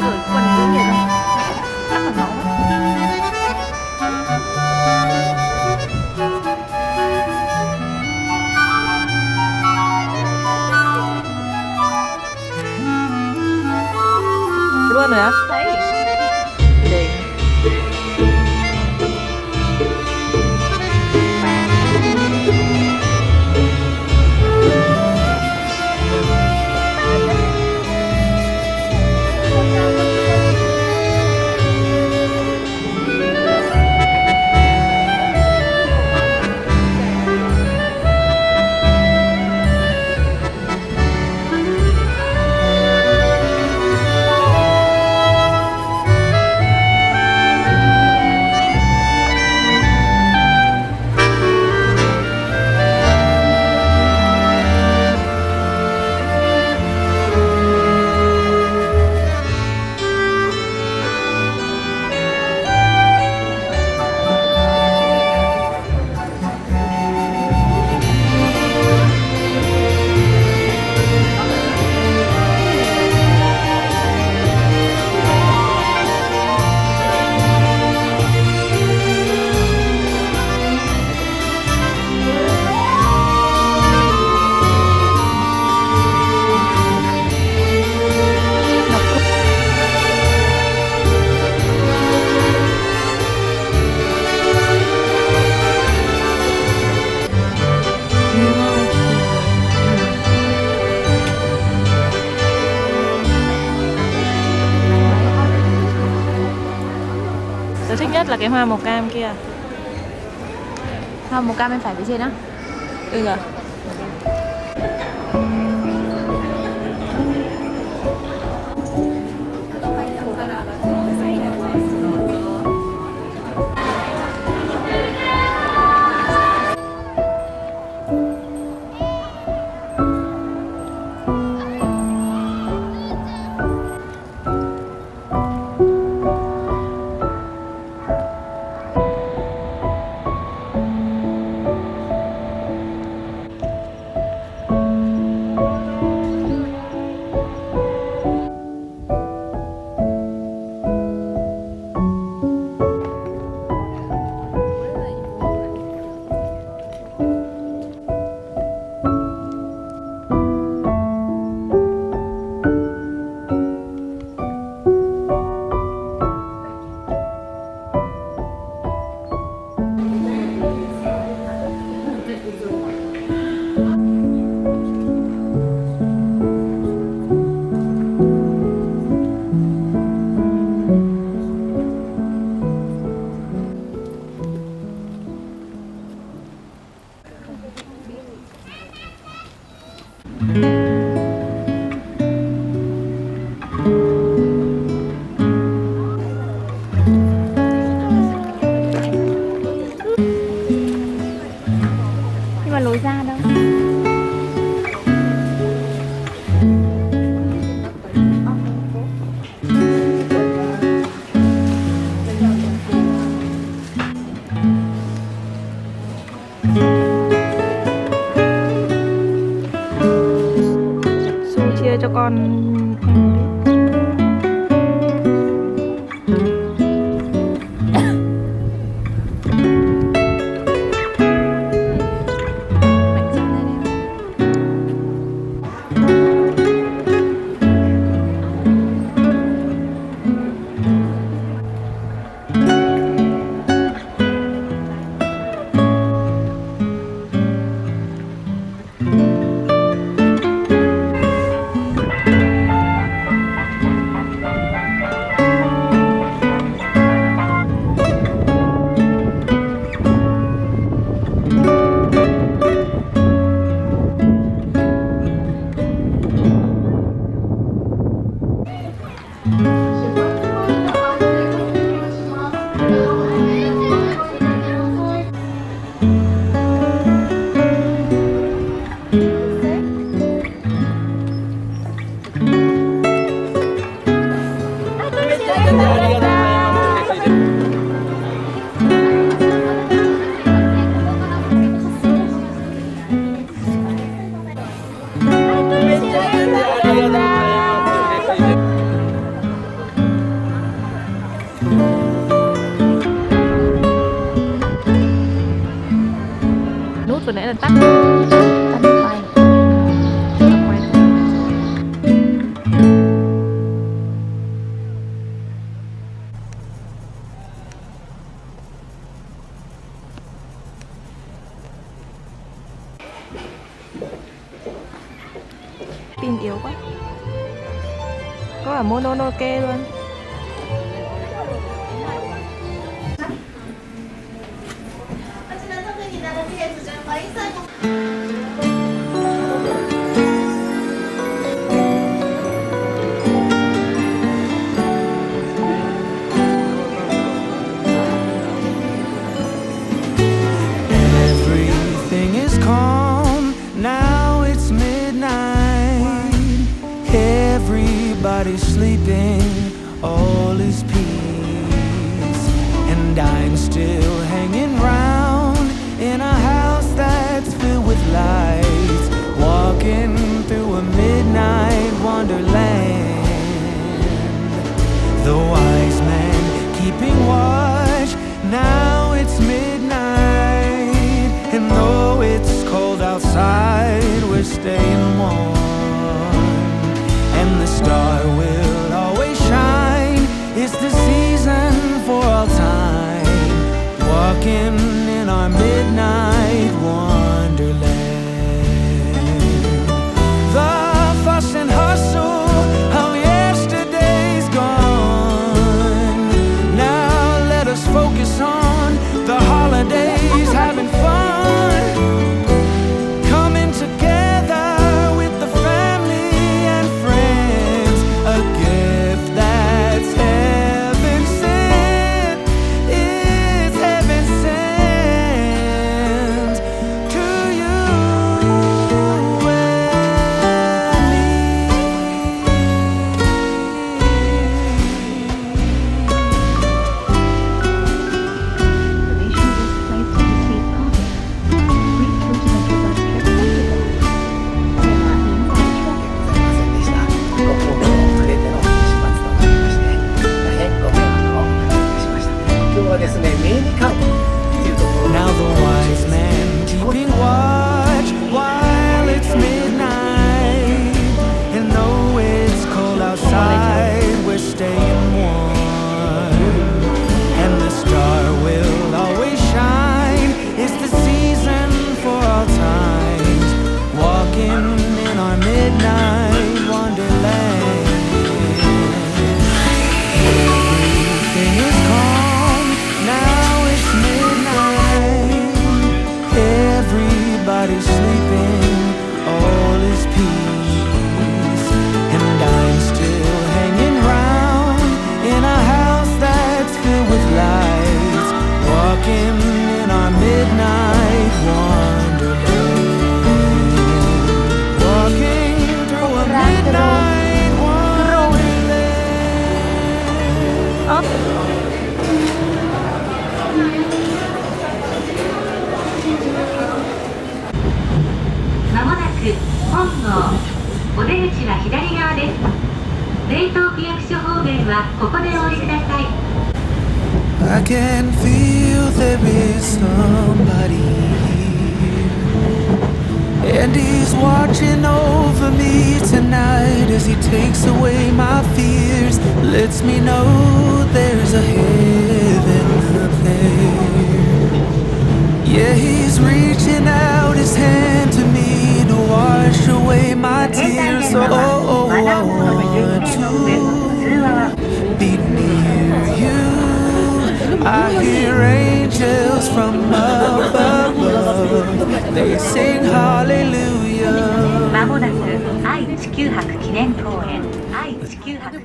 Gửi quần giữ nhiệt không? Chắc là nóng á. Luôn rồi á? Thấy. Đỉnh. Tớ thích nhất là cái hoa màu cam kia. Hoa màu cam bên phải phía trên á. Ừ rồi. Nhưng mà lối ra đâu? Xui chia cho con em biết. vừa nãy là tắt tay. Pin yếu quá. Có cả Mononoke luôn. Everything is calm, now it's midnight. Everybody's sleeping, all is peace. And I'm still hanging round in a house that's filled with lights, walking through a midnight wonderland. The wise man keeping watch, now it's midnight. And though it's cold outside, we're staying warm. And the star will always shine, it's the season for all time, walking in our midnight wonderland. The fuss and hustle of yesterday's gone. Now let us focus on the holidays, having fun, coming together with the family and friends. A gift that's heaven sent, it's heaven sent to you and me. Now the wise man keeping watch while it's midnight. And though it's cold outside, we're staying warm. And the star will always shine, it's the season for all times, walking in our midnight wonderland. Everything is calm, now it's midnight. Everybody's sleeping, all is peace. And I'm still hanging round in a house that's filled with lights, walking in our midnight wonderland. Walking through a midnight wonderland.まもなく本郷お出口は左側です。冷凍区役所方面はここでお降りください。 I can feel there is somebody here, and he's watching over me tonight as he takes away my fears, lets me know there's a heaven up there. Yeah, he's reaching out his hand to me to wash away my tears. Oh, I want to be near you. I hear angels from above, they sing hallelujah. まもなく愛・地球博記念公園愛・地球博